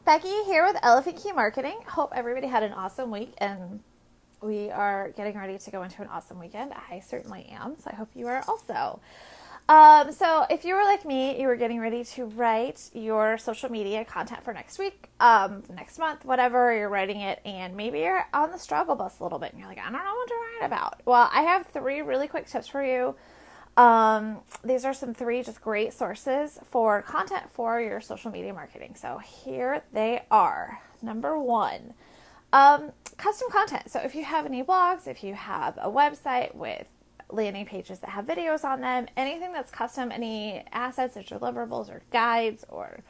Becky here with Elephant Key Marketing. Hope everybody had an awesome week and we are getting ready to go into an awesome weekend. I certainly am, so I hope you are also. So if you were like me, you were getting ready to write your social media content for next week, next month, whatever, you're writing it, and maybe you're on the struggle bus a little bit and you're like, I don't know what to write about. Well, I have 3 really quick tips for you. These are some 3 just great sources for content for your social media marketing. So here they are. Number 1, custom content. So if you have any blogs, if you have a website with landing pages that have videos on them, anything that's custom, any assets or deliverables or guides or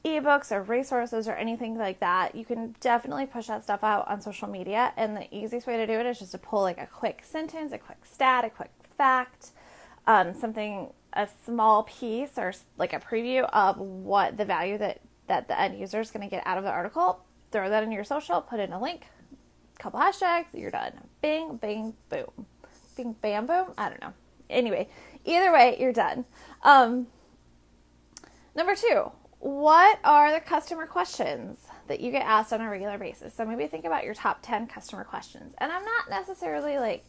ebooks or resources or anything like that, you can definitely push that stuff out on social media. And the easiest way to do it is just to pull like a quick sentence, a quick stat, a quick fact, something, a small piece or like a preview of what the value that the end user is going to get out of the article. Throw that in your social, put in a link, couple hashtags, you're done. Bing, bing, boom. Bing, bam, boom. I don't know. Anyway, either way, you're done. Number 2, what are the customer questions that you get asked on a regular basis? So maybe think about your top 10 customer questions. And I'm not necessarily like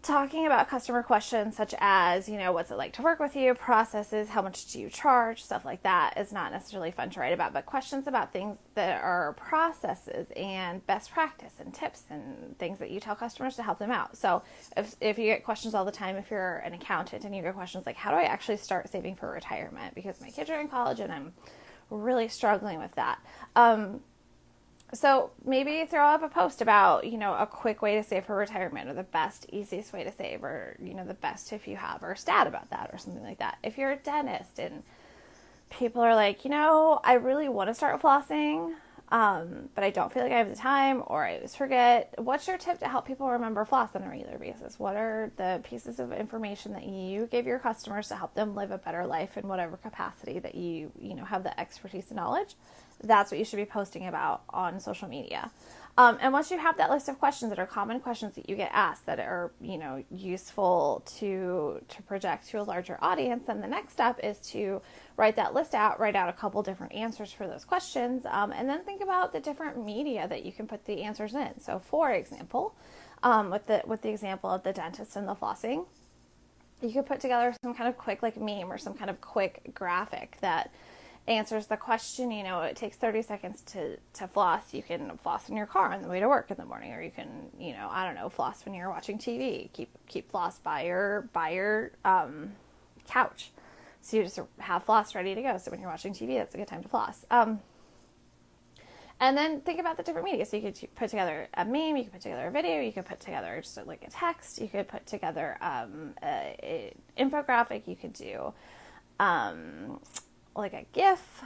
talking about customer questions such as, what's it like to work with you, processes, how much do you charge, stuff like that is not necessarily fun to write about, but questions about things that are processes and best practice and tips and things that you tell customers to help them out. So if you get questions all the time, if you're an accountant and you get questions like, how do I actually start saving for retirement? Because my kids are in college and I'm really struggling with that. So maybe throw up a post about, a quick way to save for retirement or the best, easiest way to save or, the best tip you have or a stat about that or something like that. If you're a dentist and people are like, I really want to start flossing, but I don't feel like I have the time or I always forget. What's your tip to help people remember floss on a regular basis? What are the pieces of information that you give your customers to help them live a better life in whatever capacity that you have the expertise and knowledge? That's what you should be posting about on social media. And once you have that list of questions that are common questions that you get asked that are, useful to project to a larger audience, then the next step is to write that list out, write out a couple different answers for those questions, and then think about the different media that you can put the answers in. So for example, with the example of the dentist and the flossing, you could put together some kind of quick like meme or some kind of quick graphic that answers the question. It takes 30 seconds to floss. You can floss in your car on the way to work in the morning, or you can, floss when you're watching TV. Keep floss by your couch. So you just have floss ready to go. So when you're watching TV, that's a good time to floss. And then think about the different media. So you could put together a meme, you could put together a video, you could put together just like a text, you could put together an infographic, you could do like a GIF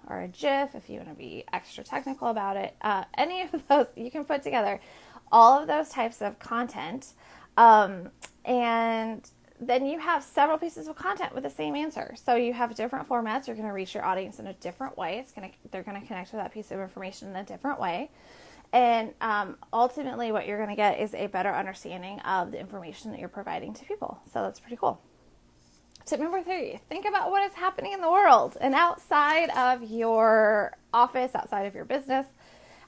or a GIF if you want to be extra technical about it. Any of those, you can put together all of those types of content. And then you have several pieces of content with the same answer. So you have different formats. You're going to reach your audience in a different way. They're going to connect to that piece of information in a different way. And ultimately what you're going to get is a better understanding of the information that you're providing to people. So that's pretty cool. Tip number 3, think about what is happening in the world and outside of your office, outside of your business,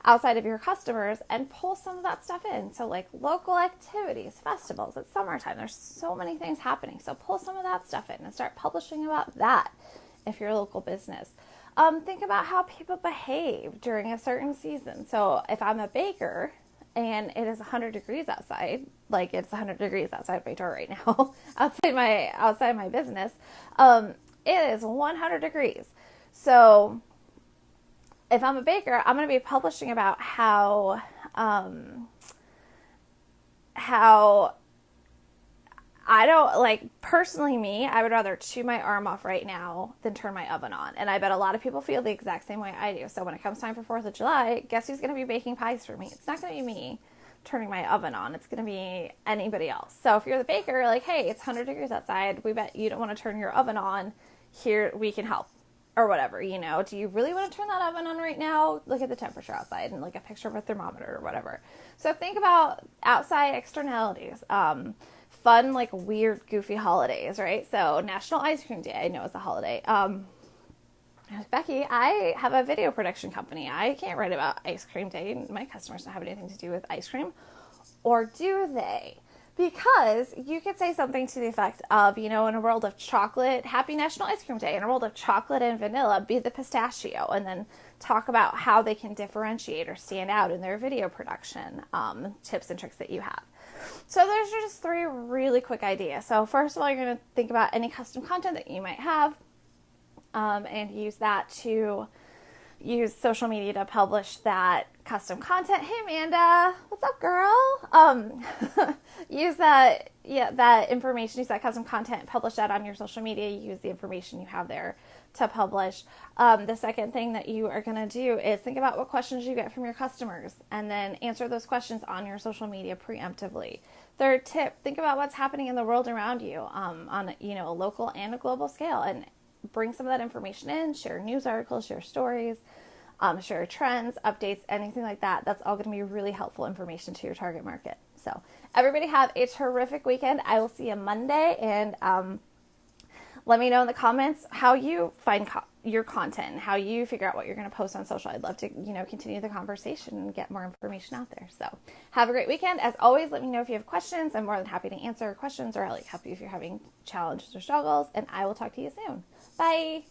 outside of your customers, and pull some of that stuff in. So like local activities, festivals, it's summertime. There's so many things happening. So pull some of that stuff in and start publishing about that if you're a local business. Think about how people behave during a certain season. So if I'm a baker and it is 100 degrees outside, like it's 100 degrees outside my door right now, outside my business, it is 100 degrees. So if I'm a baker, I'm going to be publishing about how I don't, like, personally me, I would rather chew my arm off right now than turn my oven on. And I bet a lot of people feel the exact same way I do. So when it comes time for 4th of July, guess who's going to be baking pies for me? It's not going to be me turning my oven on. It's going to be anybody else. So if you're the baker, like, hey, it's 100 degrees outside. We bet you don't want to turn your oven on. Here, we can help. Or whatever, do you really want to turn that oven on right now? Look at the temperature outside and like a picture of a thermometer or whatever. So think about outside externalities. Fun, like weird, goofy holidays, right? So National Ice Cream Day, I know is a holiday. Becky, I have a video production company. I can't write about ice cream day. My customers don't have anything to do with ice cream. Or do they? Because you could say something to the effect of, in a world of chocolate, happy National Ice Cream Day. In a world of chocolate and vanilla, be the pistachio. And then talk about how they can differentiate or stand out in their video production, tips and tricks that you have. So there's just 3 really quick ideas. So first of all, you're going to think about any custom content that you might have, and use social media to publish that custom content. Hey, Amanda, what's up, girl? Use that information, use that custom content, publish that on your social media, use the information you have there to publish. The second thing that you are going to do is think about what questions you get from your customers and then answer those questions on your social media preemptively. Third tip, think about what's happening in the world around you, on a local and a global scale, and bring some of that information in, share news articles, share stories, share trends, updates, anything like that. That's all going to be really helpful information to your target market. So everybody have a terrific weekend. I will see you Monday, and let me know in the comments how you find your content and how you figure out what you're going to post on social. I'd love to, continue the conversation and get more information out there. So have a great weekend. As always, let me know if you have questions. I'm more than happy to answer questions or help you if you're having challenges or struggles, and I will talk to you soon. Bye.